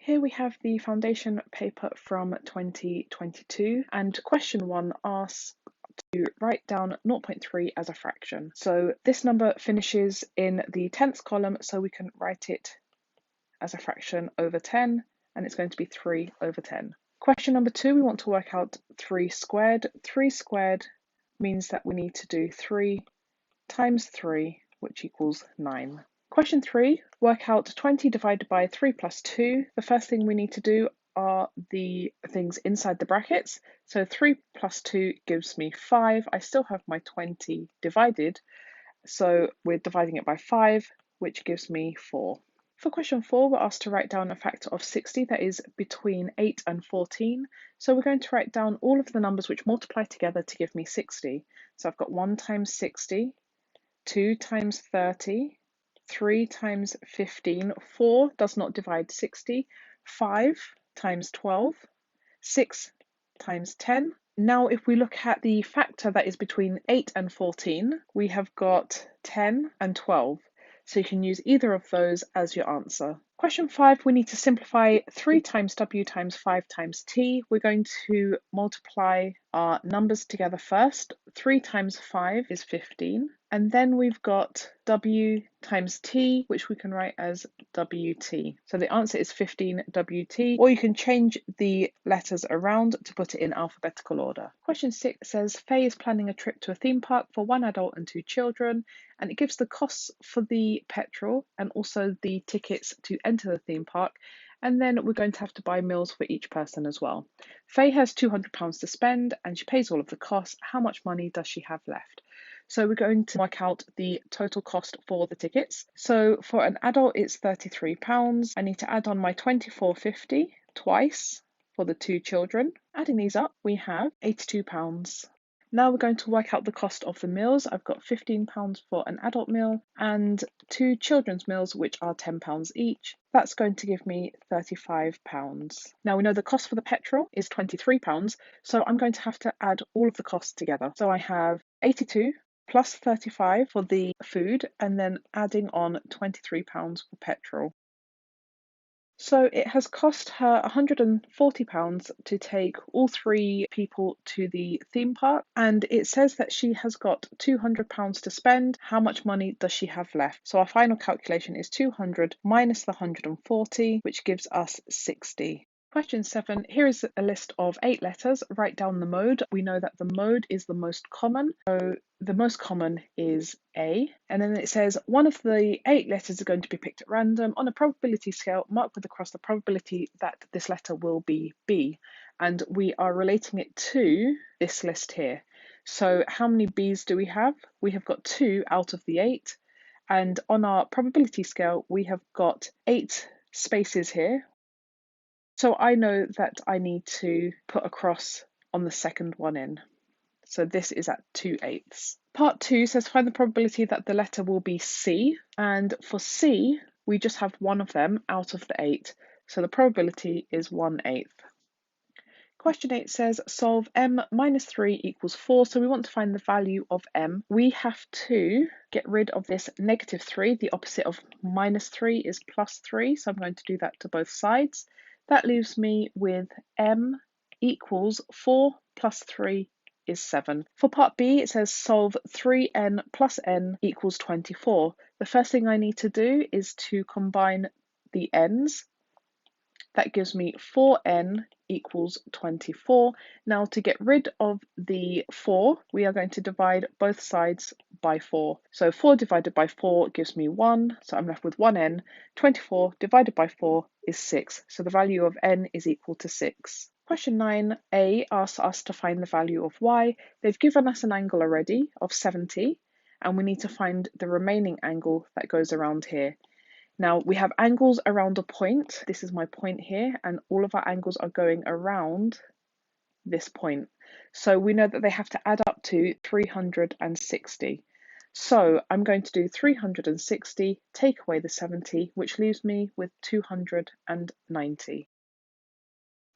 Here we have the foundation paper from 2022, and question 1 asks to write down 0.3 as a fraction. So this number finishes in the tenths column, so we can write it as a fraction over 10, and it's going to be 3 over 10. Question number 2, we want to work out 3 squared. 3 squared means that we need to do 3 times 3, which equals 9. Question 3, work out 20 divided by 3 plus 2. The first thing we need to do are the things inside the brackets. So 3 plus 2 gives me 5. I still have my 20 divided, so we're dividing it by 5, which gives me 4. For question 4, we're asked to write down a factor of 60 that is between 8 and 14. So we're going to write down all of the numbers which multiply together to give me 60. So I've got 1 times 60, 2 times 30, 3 times 15, 4 does not divide 60, 5 times 12, 6 times 10. Now if we look at the factor that is between 8 and 14, we have got 10 and 12. So you can use either of those as your answer. Question 5, we need to simplify 3 times w times 5 times t. We're going to multiply our numbers together first. 3 times 5 is 15. And then we've got w times t, which we can write as wt. So the answer is 15 wt, or you can change the letters around to put it in alphabetical order. Question 6 says, Faye is planning a trip to a theme park for 1 adult and 2 children, and it gives the costs for the petrol and also the tickets to enter the theme park, and then we're going to have to buy meals for each person as well. Faye has £200 to spend and she pays all of the costs. How much money does she have left? So we're going to work out the total cost for the tickets. So for an adult, it's £33. I need to add on my £24.50 twice for the 2 children. Adding these up, we have £82. Now we're going to work out the cost of the meals. I've got £15 for an adult meal and 2 children's meals, which are £10 each. That's going to give me £35. Now we know the cost for the petrol is £23, so I'm going to have to add all of the costs together. So I have 82 plus 35 for the food, and then adding on £23 for petrol. So it has cost her £140 to take all 3 people to the theme park, and it says that she has got £200 to spend. How much money does she have left? So our final calculation is 200 minus the 140, which gives us 60. Question 7, here is a list of 8 letters. Write down the mode. We know that the mode is the most common, so the most common is A. And then it says one of the 8 letters are going to be picked at random. On a probability scale, mark with a cross the probability that this letter will be B. And we are relating it to this list here. So how many B's do we have? We have got 2 out of the 8. And on our probability scale, we have got 8 spaces here. So I know that I need to put a cross on the second one in. So this is at 2/8. Part 2 says find the probability that the letter will be C. And for C, we just have one of them out of the 8. So the probability is 1/8. Question 8 says solve m minus 3 equals 4. So we want to find the value of m. We have to get rid of this negative 3. The opposite of minus 3 is plus 3. So I'm going to do that to both sides. That leaves me with m equals 4 plus 3 is 7. For part B, it says solve 3n plus n equals 24. The first thing I need to do is to combine the n's. That gives me 4n equals 24. Now to get rid of the 4, we are going to divide both sides by 4. So 4 divided by 4 gives me 1, so I'm left with 1n. 24 divided by 4 is 6, so the value of n is equal to 6. Question 9a asks us to find the value of y. They've given us an angle already of 70, and we need to find the remaining angle that goes around here. Now we have angles around a point. This is my point here, and all of our angles are going around this point. So we know that they have to add up to 360. So I'm going to do 360, take away the 70, which leaves me with 290.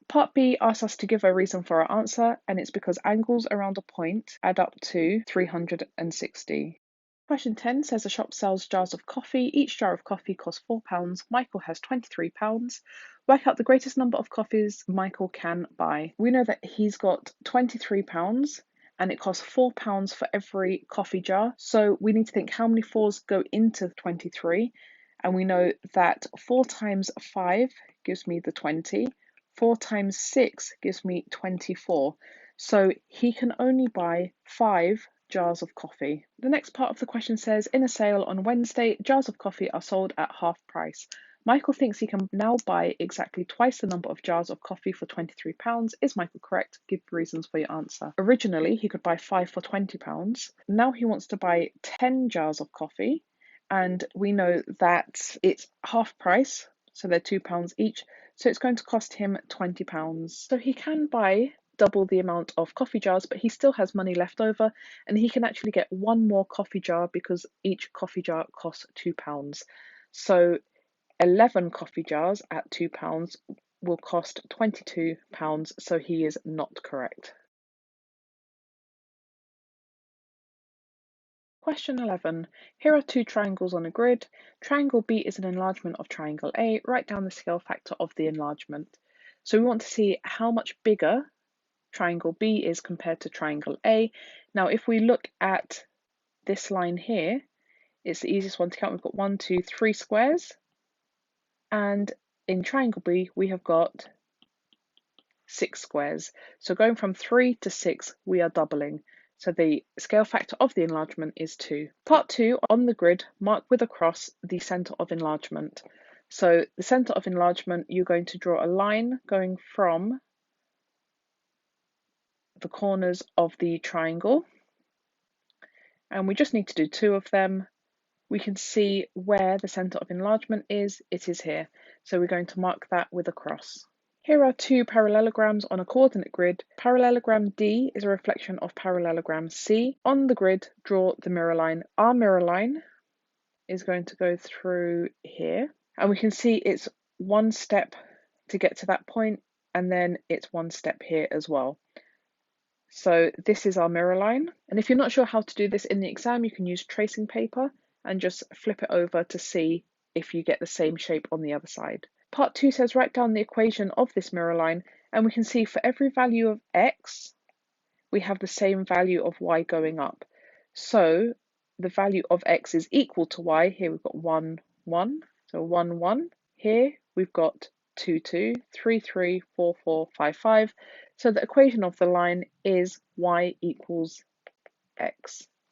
Part B asks us to give a reason for our answer, and it's because angles around a point add up to 360. Question 10 says a shop sells jars of coffee. Each jar of coffee costs £4. Michael has £23. Work out the greatest number of coffees Michael can buy. We know that he's got £23 and it costs £4 for every coffee jar. So we need to think how many fours go into 23. And we know that 4 times 5 gives me the 20. 4 times 6 gives me 24. So he can only buy 5 jars of coffee. The next part of the question says, in a sale on Wednesday, jars of coffee are sold at half price. Michael thinks he can now buy exactly twice the number of jars of coffee for £23. Is Michael correct? Give reasons for your answer. Originally, he could buy 5 for £20. Now he wants to buy 10 jars of coffee, and we know that it's half price, so they're £2 each, so it's going to cost him £20. So he can buy double the amount of coffee jars, but he still has money left over, and he can actually get one more coffee jar because each coffee jar costs £2. So 11 coffee jars at £2 will cost £22, so he is not correct. Question 11. Here are two triangles on a grid. Triangle B is an enlargement of triangle A. Write down the scale factor of the enlargement. So we want to see how much bigger triangle B is compared to triangle A. Now, if we look at this line here, it's the easiest one to count. We've got 1, 2, 3 squares. And in triangle B, we have got 6 squares. So going from 3 to 6, we are doubling. So the scale factor of the enlargement is 2. Part 2, on the grid, mark with a cross the centre of enlargement. So the centre of enlargement, you're going to draw a line going from the corners of the triangle. And we just need to do 2 of them. We can see where the centre of enlargement is. It is here. So we're going to mark that with a cross. Here are two parallelograms on a coordinate grid. Parallelogram D is a reflection of parallelogram C. On the grid, draw the mirror line. Our mirror line is going to go through here, and we can see it's one step to get to that point, and then it's one step here as well. So this is our mirror line, and if you're not sure how to do this in the exam, you can use tracing paper and just flip it over to see if you get the same shape on the other side. Part 2 says write down the equation of this mirror line, and we can see for every value of x, we have the same value of y going up. So the value of x is equal to y. Here we've got 1, 1, so 1, 1. Here we've got 2, 2, 3, 3, 4, 4, 5, 5. So the equation of the line is y equals x.